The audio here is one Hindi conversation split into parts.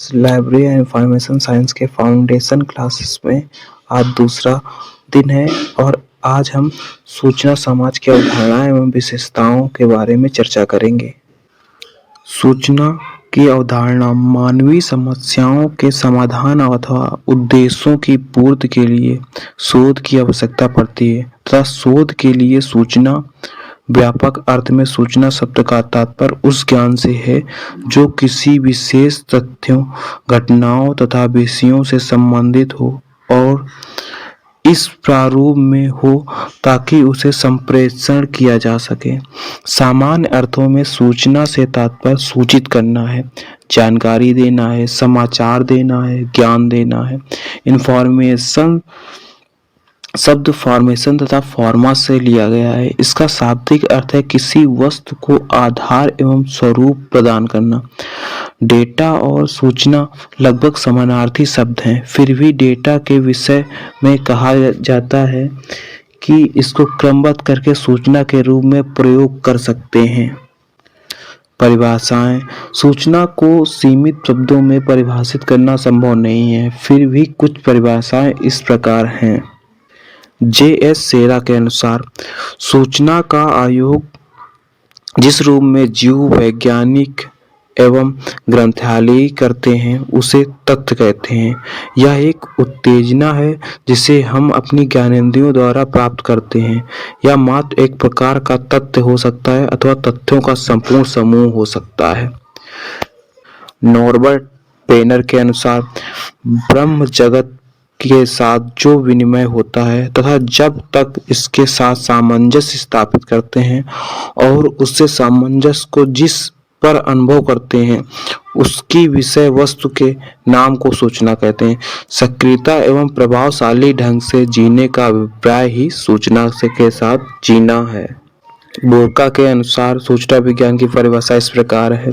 लाइब्रेरी एंड इंफॉर्मेशन साइंस के फाउंडेशन क्लासेस में आज दूसरा दिन है और आज हम सूचना समाज की अवधारणाएं एवं विशेषताओं के बारे में चर्चा करेंगे। सूचना की अवधारणा मानवीय समस्याओं के समाधान अथवा उद्देश्यों की पूर्ति के लिए शोध की आवश्यकता पड़ती है तथा शोध के लिए सूचना व्यापक अर्थ में सूचना शब्द का तात्पर्य उस ज्ञान से है जो किसी विशेष तथ्यों, घटनाओं तथा विषयों से संबंधित हो और इस प्रारूप में हो ताकि उसे संप्रेषण किया जा सके। सामान्य अर्थों में सूचना से तात्पर्य सूचित करना है, जानकारी देना है, समाचार देना है, ज्ञान देना है। इन्फॉर्मेशन शब्द फॉर्मेशन तथा फॉर्मा से लिया गया है। इसका शाब्दिक अर्थ है किसी वस्तु को आधार एवं स्वरूप प्रदान करना। डेटा और सूचना लगभग समानार्थी शब्द हैं, फिर भी डेटा के विषय में कहा जाता है कि इसको क्रमबद्ध करके सूचना के रूप में प्रयोग कर सकते हैं। परिभाषाएं। सूचना को सीमित शब्दों में परिभाषित करना संभव नहीं है, फिर भी कुछ परिभाषाएं इस प्रकार हैं। जे.एस. सेरा के अनुसार सूचना का आयोग जिस रूप में जीव वैज्ञानिक एवं ग्रंथालयी करते हैं उसे तथ्य कहते हैं। यह एक उत्तेजना है जिसे हम अपनी ज्ञानेंद्रियों द्वारा प्राप्त करते हैं। यह मात्र एक प्रकार का तथ्य हो सकता है अथवा तथ्यों का संपूर्ण समूह हो सकता है। नॉर्बर्ट पेनर के अनुसार ब्रह्म जगत के साथ जो विनिमय होता है तथा जब तक इसके साथ सामंजस्य स्थापित करते हैं और उससे सामंजस्य को जिस पर अनुभव करते हैं उसकी विषय वस्तु के नाम को सूचना कहते हैं। सक्रियता एवं प्रभावशाली ढंग से जीने का अभिप्राय ही सूचना से के साथ जीना है। बोरका के अनुसार सूचना विज्ञान की परिभाषा इस प्रकार है।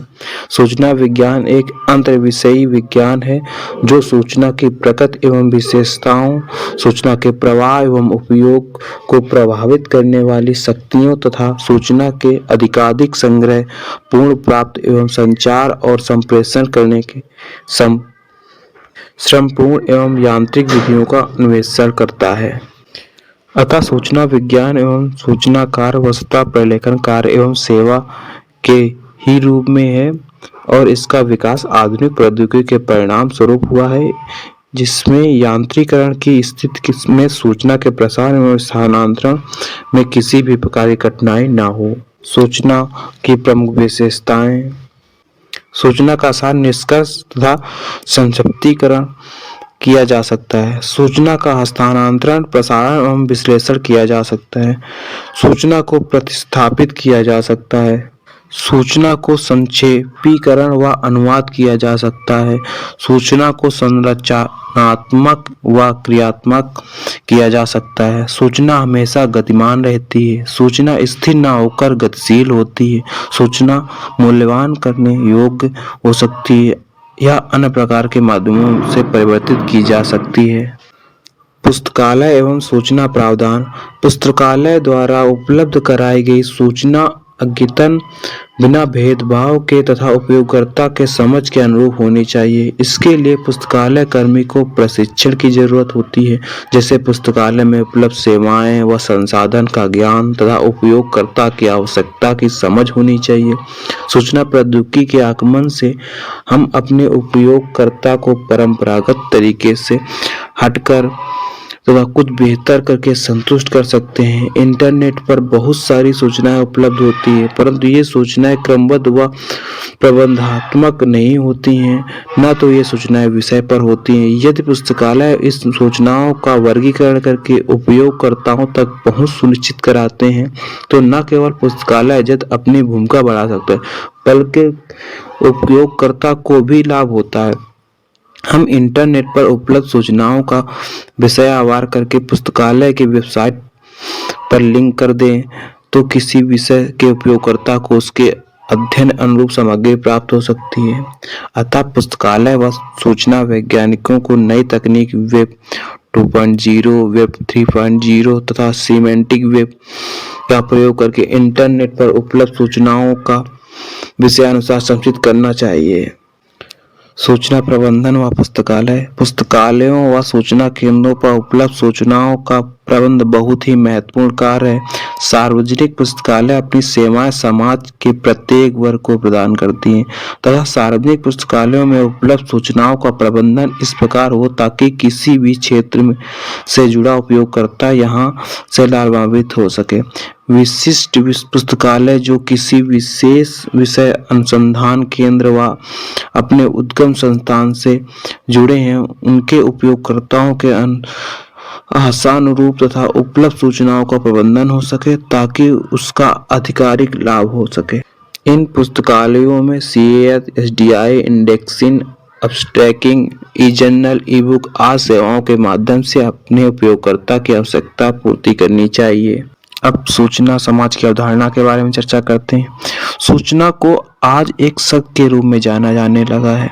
सूचना विज्ञान एक अंतर्विषयी विज्ञान है जो सूचना की प्रकृति एवं विशेषताओं, सूचना के प्रवाह एवं उपयोग को प्रभावित करने वाली शक्तियों तथा सूचना के अधिकाधिक संग्रह, पूर्ण प्राप्त एवं संचार और संप्रेषण करने के श्रमपूर्ण एवं यांत्रिक विधियों का अन्वेषण करता है। अतः सूचना विज्ञान एवं सूचना कार्य वस्तुतः प्रलेखन कार्य एवं सेवा के ही रूप में है और इसका विकास आधुनिक प्रौद्योगिकी के परिणाम स्वरूप हुआ है जिसमें यांत्रिकरण की स्थिति में सूचना के प्रसार एवं स्थानांतरण में किसी भी प्रकार की कठिनाई न हो। सूचना की प्रमुख विशेषताएं। सूचना का सार निष्कर्ष तथा संक्षिप्तीकरण किया जा सकता है। सूचना का हस्तांतरण, प्रसारण एवं विश्लेषण किया जा सकता है। सूचना को प्रतिस्थापित किया जा सकता है। सूचना को संक्षेपीकरण व अनुवाद किया जा सकता है। सूचना को संरचनात्मक व क्रियात्मक किया जा सकता है। सूचना हमेशा गतिमान रहती है। सूचना स्थिर न होकर गतिशील होती है। सूचना मूल्यांकन करने योग्य हो सकती है या अन्य प्रकार के माध्यमों से परिवर्तित की जा सकती है। पुस्तकालय एवं सूचना प्रावधान। पुस्तकालय द्वारा उपलब्ध कराई गई सूचना अद्यतन, बिना भेदभाव के तथा उपयोगकर्ता के समझ के अनुरूप होनी चाहिए। इसके लिए पुस्तकालय कर्मी को प्रशिक्षण की जरूरत होती है, जैसे पुस्तकालय में उपलब्ध सेवाएं व संसाधन का ज्ञान तथा उपयोगकर्ता की आवश्यकता की समझ होनी चाहिए। सूचना प्रौद्योगिकी के आगमन से हम अपने उपयोगकर्ता को परंपरागत तरीके से हटकर तथा कुछ बेहतर करके संतुष्ट कर सकते हैं। इंटरनेट पर बहुत सारी सूचनाएं उपलब्ध होती है, परंतु ये सूचनाएं क्रमबद्ध व प्रबंधात्मक नहीं होती हैं, न तो ये सूचनाएं विषय पर होती हैं। यदि पुस्तकालय इस सूचनाओं का वर्गीकरण करके उपयोगकर्ताओं तक पहुंच सुनिश्चित कराते हैं तो न केवल पुस्तकालय जब अपनी भूमिका बढ़ा सकता है बल्कि उपयोगकर्ता को भी लाभ होता है। हम इंटरनेट पर उपलब्ध सूचनाओं का विषयावार करके पुस्तकालय की वेबसाइट पर लिंक कर दें तो किसी विषय के उपयोगकर्ता को उसके अध्ययन अनुरूप सामग्री प्राप्त हो सकती है। अतः पुस्तकालय व सूचना वैज्ञानिकों को नई तकनीक वेब 2.0, वेब 3.0 तथा सिमेंटिक वेब का प्रयोग करके इंटरनेट पर उपलब्ध सूचनाओं का विषयानुसार संचित करना चाहिए। सूचना प्रबंधन व पुस्तकालय। पुस्तकालयों व सूचना केंद्रों पर उपलब्ध सूचनाओं का प्रबंध बहुत ही महत्वपूर्ण कार्य है। सार्वजनिक पुस्तकालय अपनी सेवाएं समाज के प्रत्येक वर्ग को प्रदान करती हैं तथा सार्वजनिक पुस्तकालयों में उपलब्ध सूचनाओं का प्रबंधन इस प्रकार हो ताकि किसी भी क्षेत्र में से जुड़ा उपयोगकर्ता यहां से लाभान्वित हो सके। विशिष्ट पुस्तकालय जो किसी विशेष विषय अनुसंधान केंद्र व अपने उद्गम संस्थान से जुड़े हैं उनके उपयोगकर्ताओं के आशानुरूप तथा उपलब्ध सूचनाओं का प्रबंधन हो सके ताकि उसका आधिकारिक लाभ हो सके। इन पुस्तकालयों में CAS, SDI, indexing, अब्स्ट्रैकिंग, e-journal, e-book आदि सेवाओं के माध्यम से अपने उपयोगकर्ता की आवश्यकता पूर्ति करनी चाहिए। अब सूचना समाज की अवधारणा के बारे में चर्चा करते हैं। सूचना को आज एक शब्द के रूप में जाना जाने लगा है।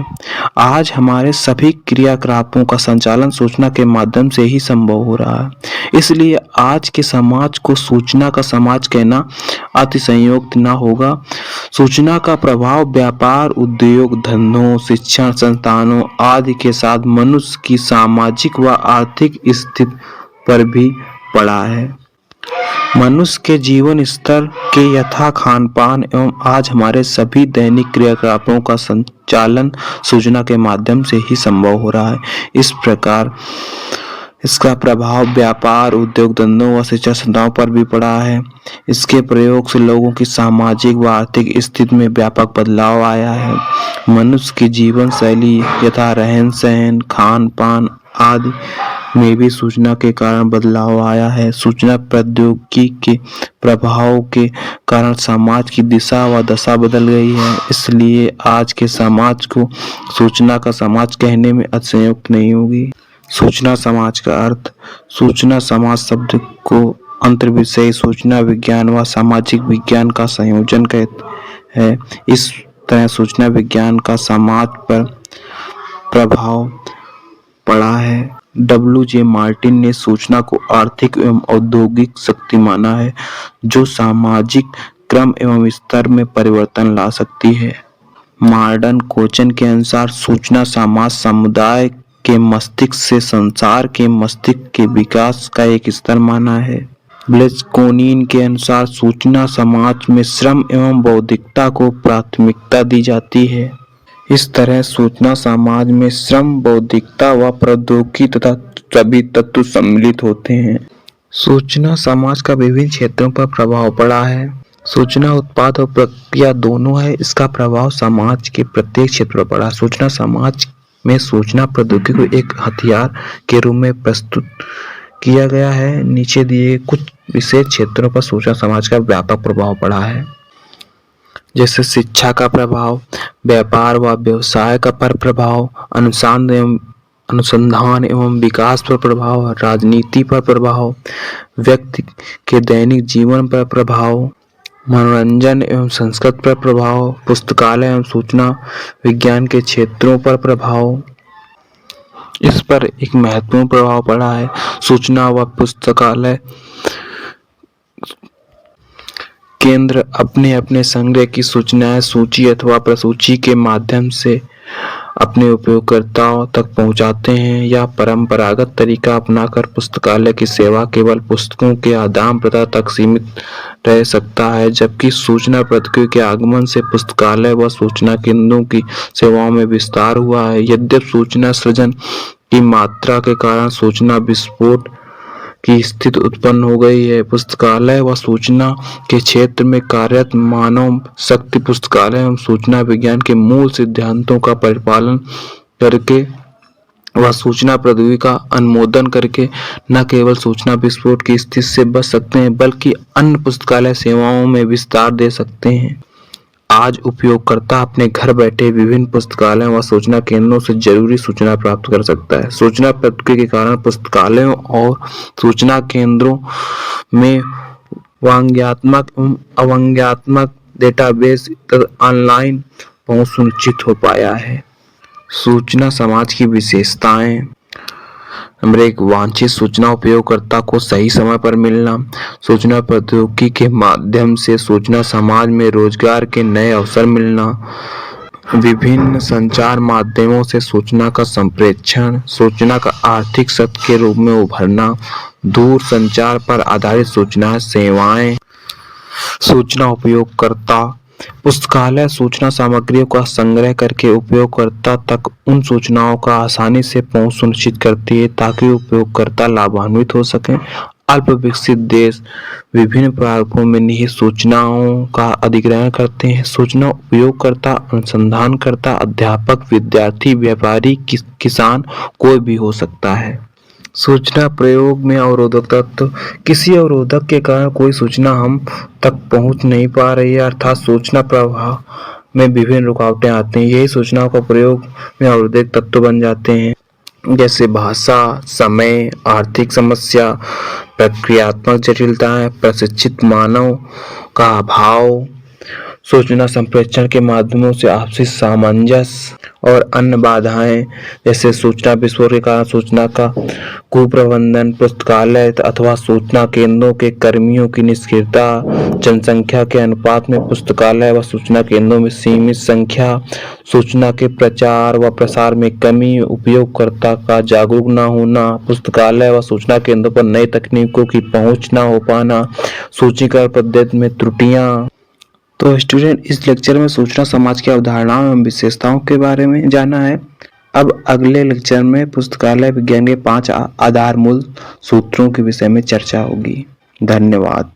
आज हमारे सभी क्रियाकलापों का संचालन सूचना के माध्यम से ही संभव हो रहा है। इसलिए आज के समाज को सूचना का समाज कहना अतिशयोक्ति न होगा। सूचना का प्रभाव व्यापार, उद्योग, धंधों, शिक्षण संस्थानों आदि के साथ मनुष्य की सामाजिक व आर्थिक स्थिति पर भी पड़ा है। मनुष्य के जीवन स्तर के यथा खान पान एवं आज हमारे सभी दैनिक क्रियाकलापों का संचालन सूचना के माध्यम से ही संभव हो रहा है। इस प्रकार इसका प्रभाव व्यापार, उद्योग, धंधों व शिक्षा संस्थाओं पर भी पड़ा है। इसके प्रयोग से लोगों की सामाजिक व आर्थिक स्थिति में व्यापक बदलाव आया है। मनुष्य की जीवन शैली यथा रहन सहन, खान पान आदि में भी सूचना के कारण बदलाव आया है। सूचना प्रौद्योगिकी के प्रभाव के कारण समाज की दिशा व दशा बदल गई है। इसलिए आज के समाज को सूचना का समाज कहने में अतिशयोक्ति नहीं होगी। सूचना समाज का अर्थ। सूचना समाज शब्द को अंतर्विषय सूचना विज्ञान व सामाजिक विज्ञान का संयोजन कहते हैं। इस तरह सूचना विज्ञान का समाज पर प्रभाव पड़ा है। WJ मार्टिन ने सूचना को आर्थिक एवं औद्योगिक शक्ति माना है जो सामाजिक क्रम एवं स्तर में परिवर्तन ला सकती है। मॉडर्न कोचन के अनुसार सूचना समाज समुदाय के मस्तिष्क से संसार के मस्तिष्क के विकास का एक स्तर माना है। ब्लेज़कोनिन के अनुसार सूचना समाज में श्रम एवं बौद्धिकता को प्राथमिकता दी जाती है। इस तरह सूचना समाज में श्रम, बौद्धिकता व प्रौद्योगिकी तथा सभी तत्व सम्मिलित होते हैं। सूचना समाज का विभिन्न क्षेत्रों पर प्रभाव पड़ा है। सूचना उत्पाद और प्रक्रिया दोनों है। इसका प्रभाव समाज के प्रत्येक क्षेत्र पर पड़ा। सूचना समाज में सूचना प्रौद्योगिकी को एक हथियार के रूप में प्रस्तुत किया गया है। नीचे दिए कुछ विशेष क्षेत्रों पर सूचना समाज का व्यापक प्रभाव पड़ा है, जैसे शिक्षा का प्रभाव, व्यापार व व्यवसाय का पर प्रभाव, अनुसंधान एवं विकास पर प्रभाव, राजनीति पर प्रभाव, व्यक्ति के दैनिक जीवन पर प्रभाव, मनोरंजन एवं संस्कृति पर प्रभाव, पुस्तकालय एवं सूचना विज्ञान के क्षेत्रों पर प्रभाव। इस पर एक महत्वपूर्ण प्रभाव पड़ा है। सूचना व पुस्तकालय केंद्र अपने अपने संग्रह की सूचनाएं सूची अथवा प्रसूची के माध्यम से अपने उपयोगकर्ताओं तक पहुंचाते हैं। या परंपरागत तरीका अपनाकर पुस्तकालय की सेवा केवल पुस्तकों के आदान प्रदान तक सीमित रह सकता है, जबकि सूचना प्रौद्योगिकी के आगमन से पुस्तकालय व सूचना केंद्रों की सेवाओं में विस्तार हुआ है। यद्यपि सूचना सृजन की मात्रा के कारण सूचना विस्फोट की स्थिति उत्पन्न हो गई है। पुस्तकालय व सूचना के क्षेत्र में कार्यरत मानव शक्ति पुस्तकालय एवं सूचना विज्ञान के मूल सिद्धांतों का परिपालन करके व सूचना प्रौद्योगिकी का अनुमोदन करके न केवल सूचना विस्फोट की स्थिति से बच सकते हैं बल्कि अन्य पुस्तकालय सेवाओं में विस्तार दे सकते हैं। आज उपयोगकर्ता अपने घर बैठे विभिन्न पुस्तकालयों व सूचना केंद्रों से जरूरी सूचना प्राप्त कर सकता है। सूचना प्रौद्योगिकी के कारण पुस्तकालयों और सूचना केंद्रों में वांग्यात्मक एवं अवांग्यात्मक डेटाबेस तथा ऑनलाइन पहुंच सुनिश्चित हो पाया है। सूचना समाज की विशेषताएं। नंबर 1, वांछित सूचना उपयोगकर्ता को सही समय पर मिलना। सूचना प्रौद्योगिकी के माध्यम से सूचना समाज में रोजगार के नए अवसर मिलना, विभिन्न संचार माध्यमों से सूचना का संप्रेषण, सूचना का आर्थिक सत्य के रूप में उभरना, दूर संचार पर आधारित सूचना सेवाएं, सूचना उपयोगकर्ता, पुस्तकालय सूचना सामग्रियों का संग्रह करके उपयोगकर्ता तक उन सूचनाओं का आसानी से पहुंच सुनिश्चित करती है ताकि उपयोगकर्ता लाभान्वित हो सकें। अल्प विकसित देश विभिन्न प्रारूपों में निहित सूचनाओं का अधिग्रहण करते हैं। सूचना उपयोगकर्ता, अनुसंधानकर्ता, अध्यापक, विद्यार्थी, व्यापारी, किसान कोई भी हो सकता है। सूचना प्रयोग में अवरोधक तत्व, किसी अवरोधक के कारण कोई सूचना हम तक पहुंच नहीं पा रही है, अर्थात सूचना प्रवाह में विभिन्न रुकावटें आती हैं। यही सूचनाओं का प्रयोग में अवरोधक तत्व बन जाते हैं, जैसे भाषा, समय, आर्थिक समस्या, प्रक्रियात्मक जटिलताएं, प्रशिक्षित मानव का अभाव, सूचना संप्रेषण के माध्यमों से आपसी सामंजस्य और अन्य बाधाएं, जैसे सूचना विस्फोट के कारण सूचना का कुप्रबंधन, पुस्तकालय अथवा सूचना केंद्रों के कर्मियों की निष्क्रियता, जनसंख्या के अनुपात में पुस्तकालय व सूचना केंद्रों में सीमित संख्या, सूचना के प्रचार व प्रसार में कमी, उपयोगकर्ता का जागरूक न होना, पुस्तकालय व सूचना केंद्रों पर नई तकनीकों की पहुंच न हो पाना, सूचीकरण पद्धति में त्रुटियां। तो स्टूडेंट, इस लेक्चर में सूचना समाज की अवधारणाओं एवं विशेषताओं के बारे में जाना है। अब अगले लेक्चर में पुस्तकालय विज्ञान के 5 आधारमूल सूत्रों के विषय में चर्चा होगी। धन्यवाद।